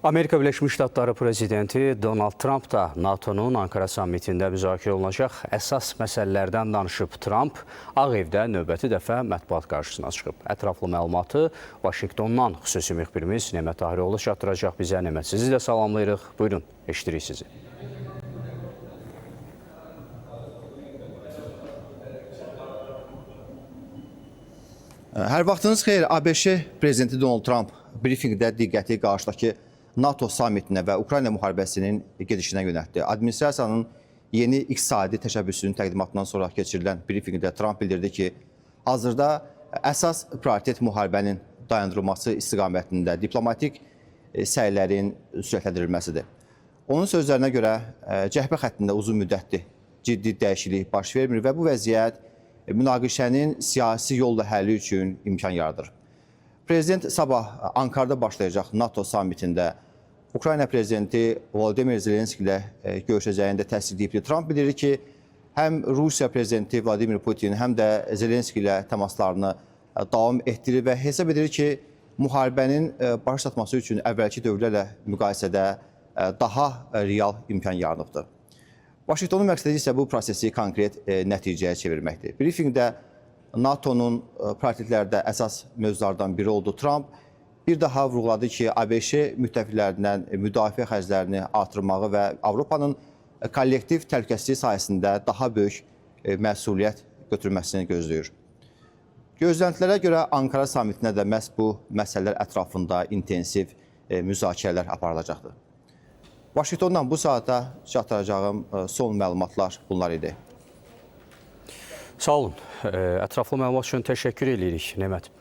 Amerika Birləşmiş Ştatları prezidenti Donald Trump da NATO'nun Ankara sammitində müzakirə olunacaq əsas məsələlərdən danışıb. Trump Ağ Evdə növbəti dəfə mətbuat qarşısına çıxıb. Ətraflı məlumatı Vaşinqtondan xüsusi müxbirimiz Nemət Tahiroğlu çatdıracaq bizə. Nemət, sizi də salamlayırıq. Buyurun, eşidirik sizi. Hər vaxtınız xeyir. ABŞ prezidenti Donald Trump brifinqdə diqqəti qarşıdakı NATO sammitinə və Ukrayna müharibəsinin gedişinə yönəltdi. Administrasiyanın yeni iqtisadi təşəbbüsünün təqdimatından sonra keçirilən brifinqdə Trump bildirdi ki, hazırda əsas prioritet müharibənin dayandırılması istiqamətində diplomatik səylərin sürətləndirilməsidir. Onun sözlərinə görə cəhbə xəttində uzun müddətli ciddi dəyişiklik baş vermir və bu vəziyyət münaqişənin siyasi yolla həlli üçün imkan yaradır. Prezident sabah Ankara'da başlayacaq NATO sammitində Ukrayna prezidenti Volodymyr Zelenski ilə görüşəcəyini də təsdiqləyib. Trump bildirir ki, həm Rusiya prezidenti Vladimir Putin, həm də Zelenski ilə təmaslarını davam etdirir və hesab edir ki, müharibənin barış çatması üçün əvvəlki dövrlərlə müqayisədə daha real imkan yaranıbdır. Vaşinqtonun məqsədi isə bu prosesi konkret nəticəyə çevirməkdir. Brifinqdə NATO'nun prioritetlərdə əsas mövzulardan biri oldu. Trump bir daha vurğuladı ki, ABŞ müttəfiqlərindən müdafiə xərclərini artırmağı və Avropanın kollektiv təhlükəsizlik sayəsində daha böyük məsuliyyət götürməsini gözləyir. Gözləntilərə görə Ankara sammitinə də məhz bu məsələlər ətrafında intensiv müzakirələr aparılacaqdır. Vaşinqtondan bu saata çatdıracağım son məlumatlar bunlar idi. Sağ olun. Ətraflı məlumat üçün təşəkkür edirik, Nemət.